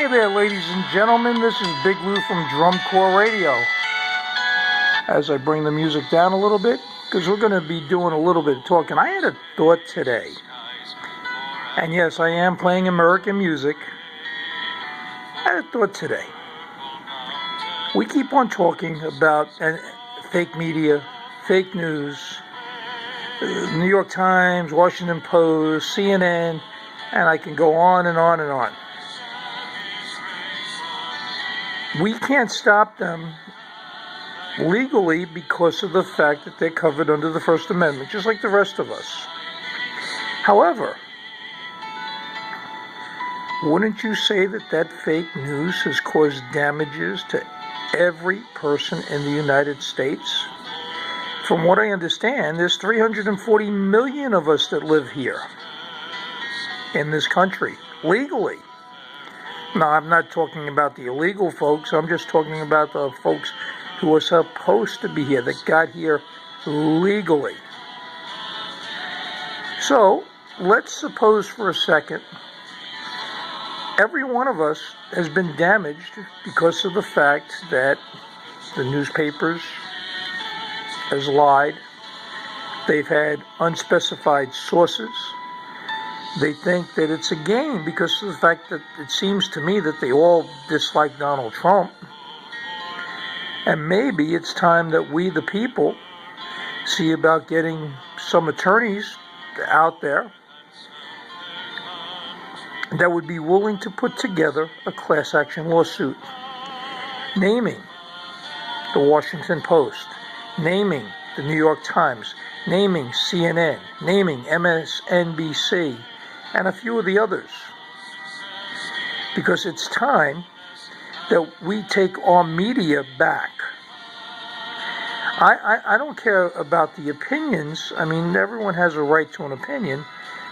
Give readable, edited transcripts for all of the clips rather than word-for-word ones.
Hey there, ladies and gentlemen, this is Big Lou from Drum Corps Radio. As I bring the music down a little bit, because we're going to be doing a little bit of talking. I had a thought today, and yes, I am playing American music. I had a thought today. We keep on talking about fake media, fake news, New York Times, Washington Post, CNN, and I can go on and on and on. We can't stop them legally because of the fact that they're covered under the First Amendment, just like the rest of us. However, wouldn't you say that fake news has caused damages to every person in the United States? From what I understand, there's 340 million of us that live here in this country, legally. Now, I'm not talking about the illegal folks. I'm just talking about the folks who are supposed to be here, that got here legally. So, let's suppose for a second, every one of us has been damaged because of the fact that the newspapers has lied. They've had unspecified sources. They think that it's a game because of the fact that it seems to me that they all dislike Donald Trump. And maybe it's time that we, the people, see about getting some attorneys out there that would be willing to put together a class action lawsuit naming the Washington Post, naming the New York Times, naming CNN, naming MSNBC, and a few of the others. Because it's time that we take our media back. I don't care about the opinions. I mean, everyone has a right to an opinion.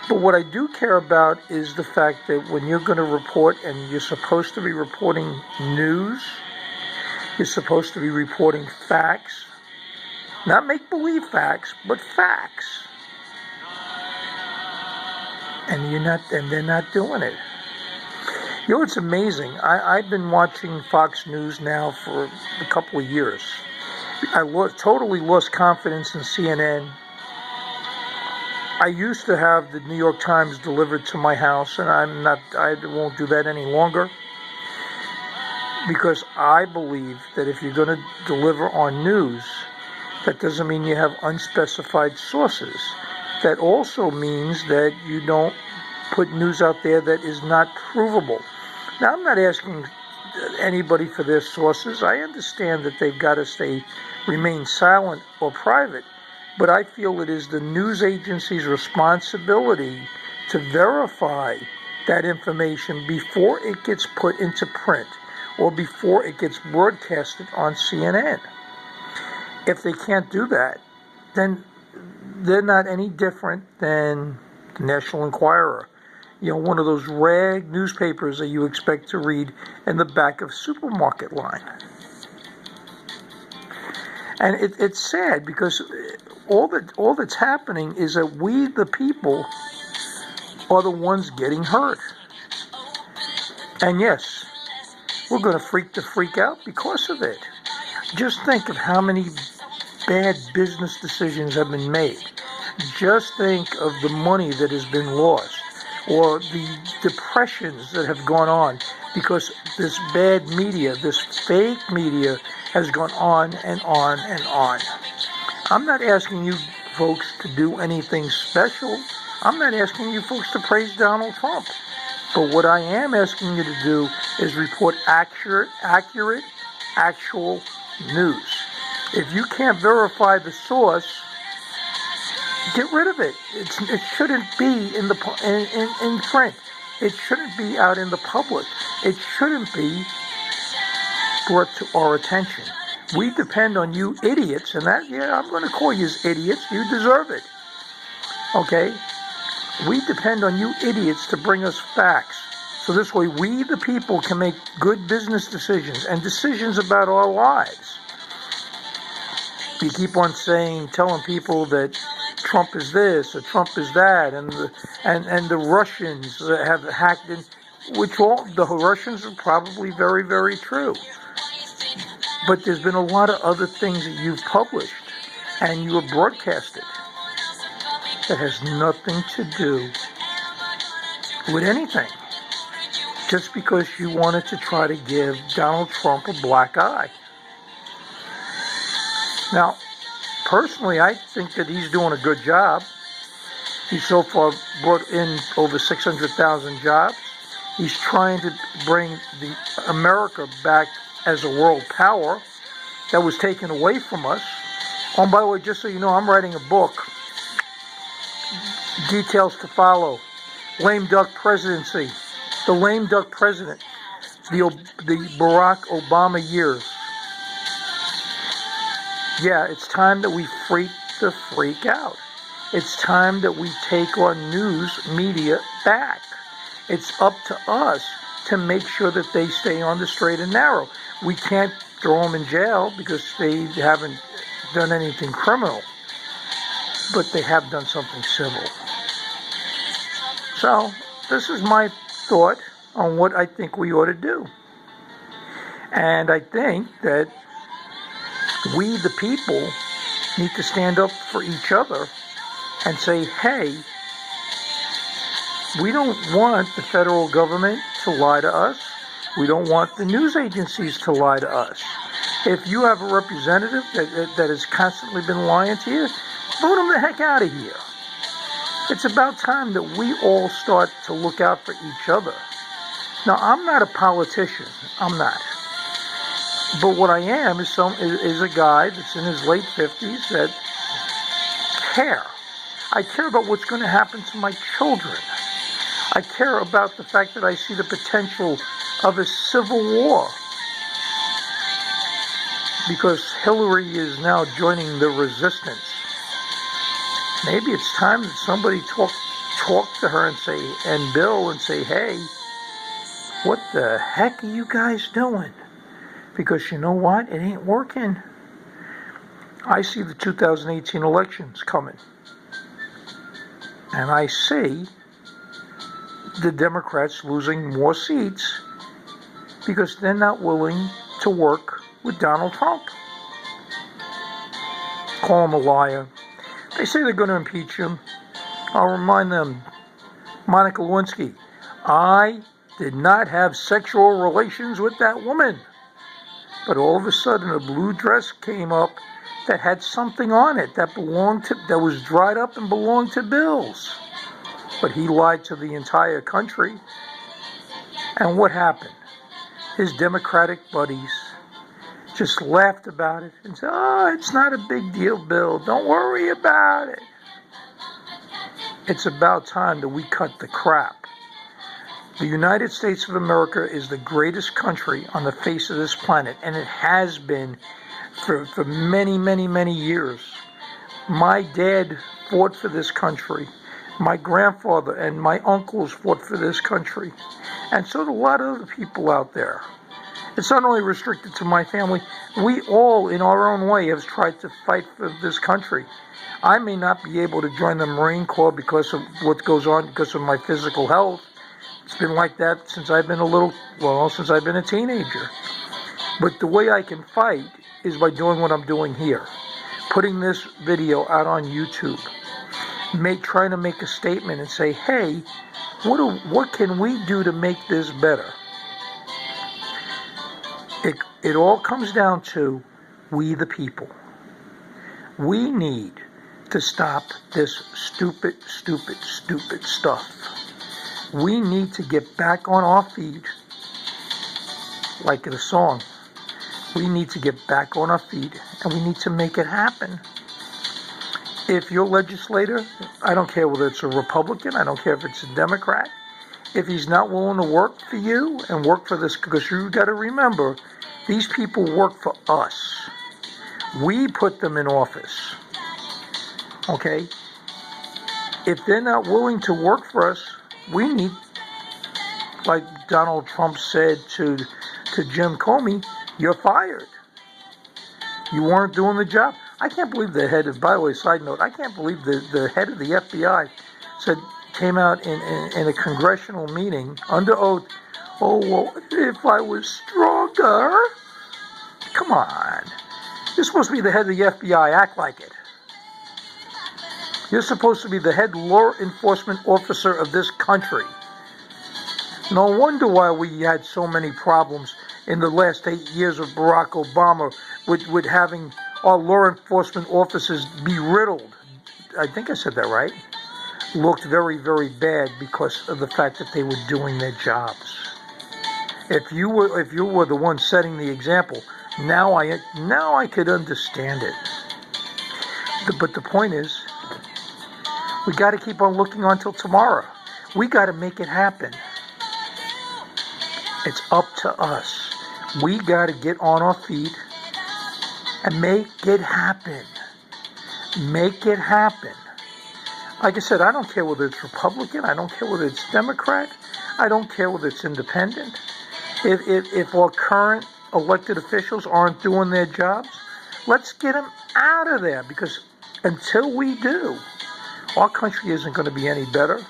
But what I do care about is the fact that when you're going to report, and you're supposed to be reporting news, you're supposed to be reporting facts. Not make-believe facts, but facts. And they're not doing it. You know, it's amazing. I've been watching Fox News now for a couple of years. I totally lost confidence in CNN. I used to have the New York Times delivered to my house, and I won't do that any longer. Because I believe that if you're going to deliver on news, that doesn't mean you have unspecified sources. That also means that you don't put news out there that is not provable. Now, I'm not asking anybody for their sources. I understand that they've got to remain silent or private, but I feel it is the news agency's responsibility to verify that information before it gets put into print or before it gets broadcasted on CNN. If they can't do that, then they're not any different than the National Enquirer. You know, one of those rag newspapers that you expect to read in the back of a supermarket line. And it's sad because all that's happening is that we, the people, are the ones getting hurt. And yes, we're going to freak out because of it. Just think of how many bad business decisions have been made. Just think of the money that has been lost, or the depressions that have gone on because this bad media, this fake media, has gone on and on and on. I'm not asking you folks to do anything special. I'm not asking you folks to praise Donald Trump. But what I am asking you to do is report accurate, actual news. If you can't verify the source, get rid of it. It shouldn't be in print. It shouldn't be out in the public. It shouldn't be brought to our attention. We depend on you idiots, and I'm going to call you idiots. You deserve it. Okay? We depend on you idiots to bring us facts. So this way we, the people, can make good business decisions and decisions about our lives. You keep on telling people that Trump is this or Trump is that, and the Russians have hacked in. which all the Russians are probably very, very true. But there's been a lot of other things that you've published and you have broadcasted that has nothing to do with anything. Just because you wanted to try to give Donald Trump a black eye. Now, personally, I think that he's doing a good job. He's so far brought in over 600,000 jobs. He's trying to bring America back as a world power that was taken away from us. Oh, and by the way, just so you know, I'm writing a book, Details to Follow, Lame Duck Presidency, the Lame Duck President, the Barack Obama years. Yeah, it's time that we freak the freak out. It's time that we take our news media back. It's up to us to make sure that they stay on the straight and narrow. We can't throw them in jail because they haven't done anything criminal, but they have done something civil. So, this is my thought on what I think we ought to do. And I think that we, the people, need to stand up for each other and say, hey, we don't want the federal government to lie to us. We don't want the news agencies to lie to us. If you have a representative that has constantly been lying to you, vote him the heck out of here. It's about time that we all start to look out for each other. Now, I'm not a politician. I'm not. But what I am is a guy that's in his late 50s that care. I care about what's going to happen to my children. I care about the fact that I see the potential of a civil war because Hillary is now joining the resistance. Maybe it's time that somebody talk to her and Bill and say, hey, what the heck are you guys doing? Because you know what? It ain't working. I see the 2018 elections coming. And I see the Democrats losing more seats because they're not willing to work with Donald Trump. Call him a liar. They say they're going to impeach him. I'll remind them, Monica Lewinsky, I did not have sexual relations with that woman. But all of a sudden a blue dress came up that had something on it that was dried up and belonged to Bill's. But he lied to the entire country. And what happened? His Democratic buddies just laughed about it and said, oh, it's not a big deal, Bill. Don't worry about it. It's about time that we cut the crap. The United States of America is the greatest country on the face of this planet, and it has been for many, many, many years. My dad fought for this country. My grandfather and my uncles fought for this country. And so do a lot of other people out there. It's not only restricted to my family. We all, in our own way, have tried to fight for this country. I may not be able to join the Marine Corps because of what goes on, because of my physical health. It's been like that since I've been since I've been a teenager. But the way I can fight is by doing what I'm doing here. Putting this video out on YouTube. Trying to make a statement and say, hey, what can we do to make this better? It all comes down to we the people. We need to stop this stupid stuff. We need to get back on our feet, like the song. We need to get back on our feet, and we need to make it happen. If your legislator, I don't care whether it's a Republican, I don't care if it's a Democrat, if he's not willing to work for you and work for this, because you've got to remember, these people work for us. We put them in office. Okay? If they're not willing to work for us, we need, like Donald Trump said to Jim Comey, you're fired. You weren't doing the job. I can't believe the head of, by the way, side note, I can't believe the head of the FBI said came out in a congressional meeting under oath. Oh, well, if I was stronger. Come on. You're supposed to be the head of the FBI. Act like it. You're supposed to be the head law enforcement officer of this country. No wonder why we had so many problems in the last 8 years of Barack Obama with having our law enforcement officers be riddled. I think I said that right. Looked very, very bad because of the fact that they were doing their jobs. If you were the one setting the example, now I could understand it. But the point is, we got to keep on looking until tomorrow. We got to make it happen. It's up to us. We got to get on our feet and make it happen. Make it happen. Like I said, I don't care whether it's Republican. I don't care whether it's Democrat. I don't care whether it's independent. If our current elected officials aren't doing their jobs, let's get them out of there, because until we do, our country isn't going to be any better.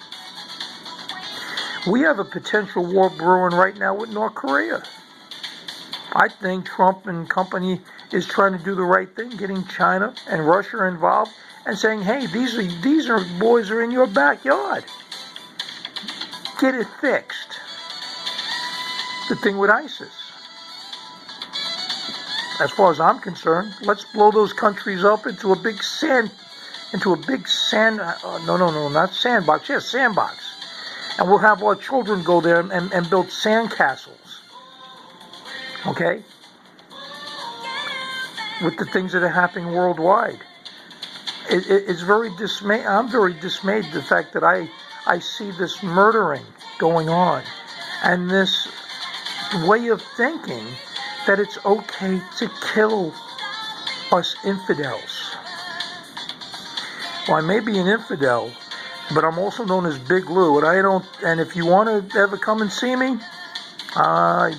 We have a potential war brewing right now with North Korea. I think Trump and company is trying to do the right thing, getting China and Russia involved and saying, hey, these boys are in your backyard. Get it fixed. The thing with ISIS. As far as I'm concerned, let's blow those countries up into a big sandbox. And we'll have our children go there and build sandcastles. Okay? With the things that are happening worldwide. It's very dismaying. I'm very dismayed the fact that I see this murdering going on. And this way of thinking that it's okay to kill us infidels. Well, I may be an infidel, but I'm also known as Big Lou, and if you want to ever come and see me,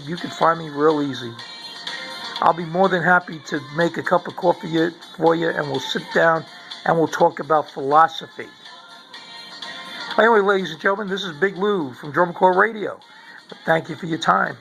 you can find me real easy. I'll be more than happy to make a cup of coffee for you, and we'll sit down and we'll talk about philosophy. Anyway, ladies and gentlemen, this is Big Lou from Drum Corps Radio. Thank you for your time.